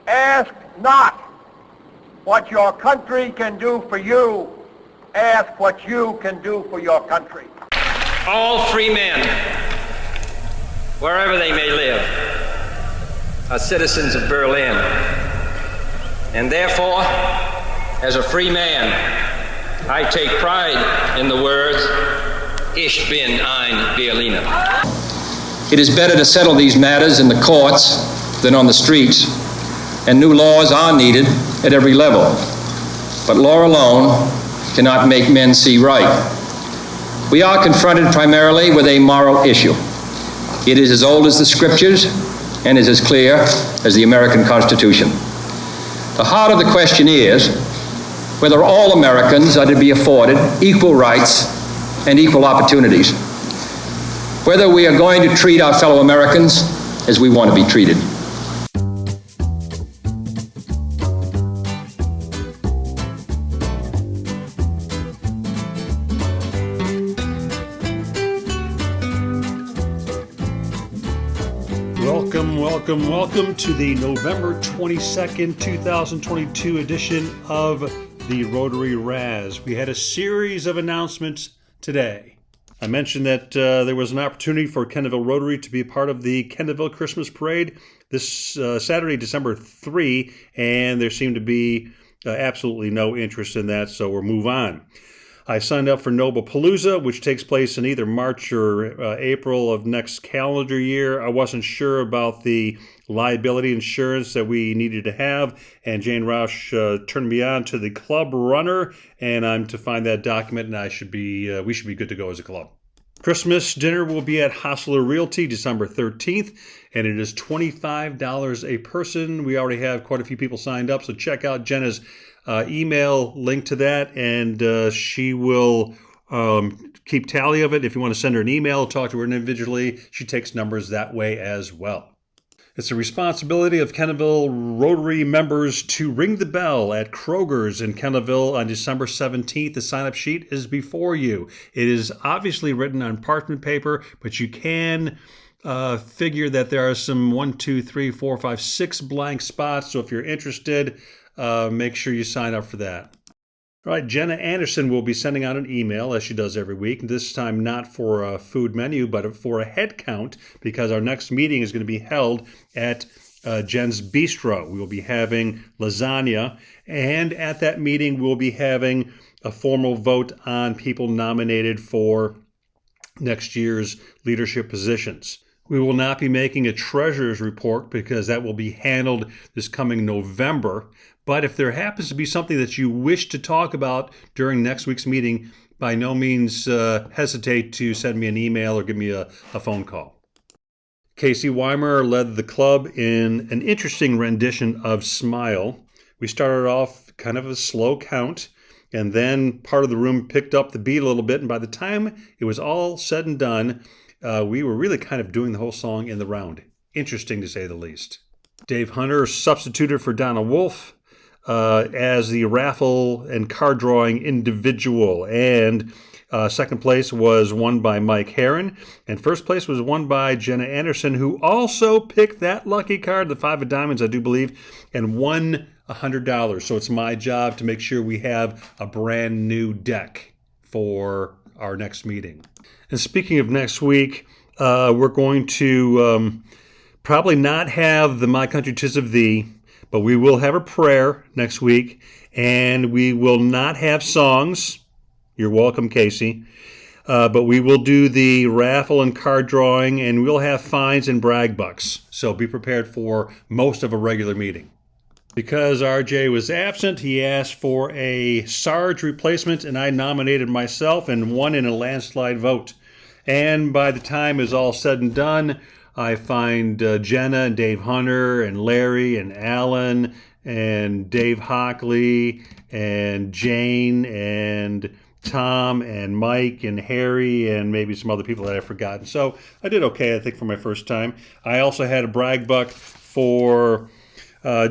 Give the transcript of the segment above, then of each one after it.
Ask not what your country can do for you. Ask what you can do for your country. All free men, wherever they may live, are citizens of Berlin. And therefore, as a free man, I take pride in the words, Ich bin ein Berliner. It is better to settle these matters in the courts than on the streets, and new laws are needed at every level. But law alone cannot make men see right. We are confronted primarily with a moral issue. It is as old as the scriptures and is as clear as the American Constitution. The heart of the question is whether all Americans are to be afforded equal rights and equal opportunities, whether we are going to treat our fellow Americans as we want to be treated. Welcome to the November 22nd, 2022 edition of the Rotary RAZZ. We had a series of announcements today. I mentioned that there was an opportunity for Kendallville Rotary to be a part of the Kendallville Christmas Parade this Saturday, December 3, and there seemed to be absolutely no interest in that, so we'll move on. I signed up for Noblepalooza, which takes place in either March or April of next calendar year. I wasn't sure about the liability insurance that we needed to have, and Jane Roush turned me on to the club runner, and I'm to find that document, and we should be good to go as a club. Christmas dinner will be at Hostler Realty December 13th, and it is $25 a person. We already have quite a few people signed up, so check out Jenna's email link to that, and she will keep tally of it. If you want to send her an email, talk to her individually, she takes numbers that way as well. It's the responsibility of Kendallville Rotary members to ring the bell at Kroger's in Kendallville on December 17th. The sign-up sheet is before you. It is obviously written on parchment paper, but you can figure that there are some 6 blank spots. So if you're interested, make sure you sign up for that. All right, Jenna Anderson will be sending out an email, as she does every week, this time not for a food menu, but for a head count, because our next meeting is going to be held at Jen's Bistro. We will be having lasagna, and at that meeting, we'll be having a formal vote on people nominated for next year's leadership positions. We will not be making a treasurer's report because that will be handled this coming November. But if there happens to be something that you wish to talk about during next week's meeting, by no means hesitate to send me an email or give me a phone call. Casey Weimer led the club in an interesting rendition of Smile. We started off kind of a slow count, and then part of the room picked up the beat a little bit, and by the time it was all said and done, we were really kind of doing the whole song in the round. Interesting, to say the least. Dave Hunter substituted for Donna Wolf as the raffle and card drawing individual. And second place was won by Mike Herron. And first place was won by Jenna Anderson, who also picked that lucky card, the 5 of diamonds, I do believe, and won $100. So it's my job to make sure we have a brand new deck for our next meeting. And speaking of next week, we're going to probably not have the My Country 'Tis of Thee, but we will have a prayer next week, and we will not have songs. You're welcome, Casey. But we will do the raffle and card drawing, and we'll have fines and brag bucks. So be prepared for most of a regular meeting. Because RJ was absent, he asked for a Sarge replacement, and I nominated myself and won in a landslide vote. And by the time it's all said and done, I find Jenna and Dave Hunter and Larry and Alan and Dave Hockley and Jane and Tom and Mike and Harry and maybe some other people that I've forgotten. So I did okay, I think, for my first time. I also had a brag buck for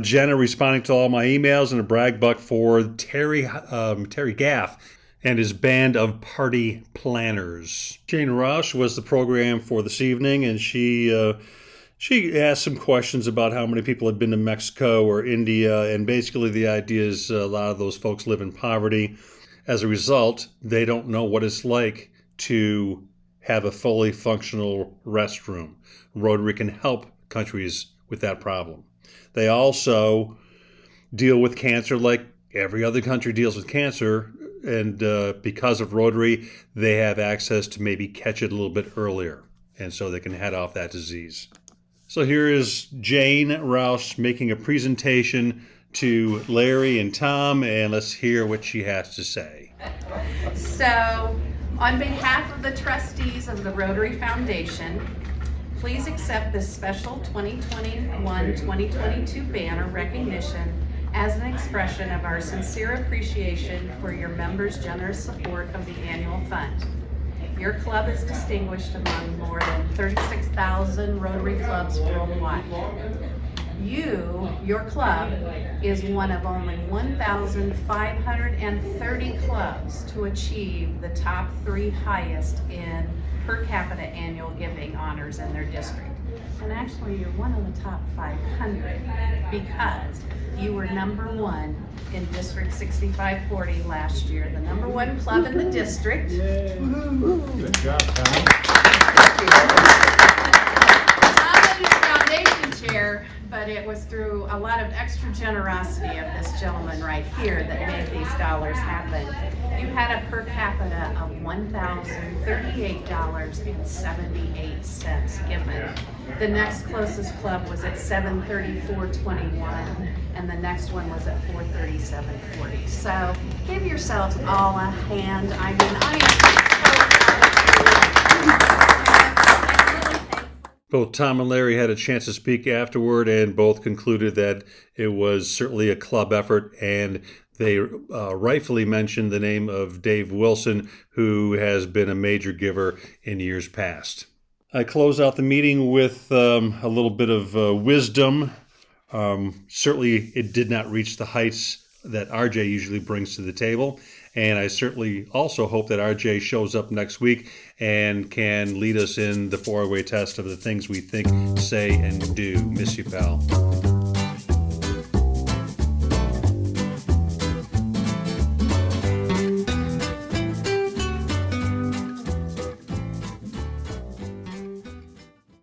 Jenna responding to all my emails, and a brag buck for Terry Gaff and his band of party planners. Jane Roush was the program for this evening, and she She asked some questions about how many people had been to Mexico or India, and basically the idea is a lot of those folks live in poverty. As a result, they don't know what it's like to have a fully functional restroom. Rotary can help countries with that problem. They also deal with cancer like every other country deals with cancer, and because of Rotary, they have access to maybe catch it a little bit earlier, and so they can head off that disease. So here is Jane Roush making a presentation to Larry and Tom, and let's hear what she has to say. So, on behalf of the trustees of the Rotary Foundation, please accept this special 2021-2022 banner recognition as an expression of our sincere appreciation for your members' generous support of the annual fund. Your club is distinguished among more than 36,000 Rotary clubs worldwide. Your club, is one of only 1,530 clubs to achieve the top 3 highest in per capita annual giving honors in their district. And actually, you're one of the top 500 because you were number 1 in District 6540 last year, the number 1 club in the district. Good job, Tom. Tom is foundation chair, but it was through a lot of extra generosity of this gentleman right here that made these dollars happen. You had a per capita of $1,038.78 given. The next closest club was at $734.21, and the next one was at $437.40. So give yourselves all a hand. I mean, I am so proud. Both Tom and Larry had a chance to speak afterward, and both concluded that it was certainly a club effort, and they rightfully mentioned the name of Dave Wilson, who has been a major giver in years past. I close out the meeting with a little bit of wisdom. Certainly, it did not reach the heights that RJ usually brings to the table, and I certainly also hope that RJ shows up next week and can lead us in the 4-way test of the things we think, say, and do. Miss you, pal.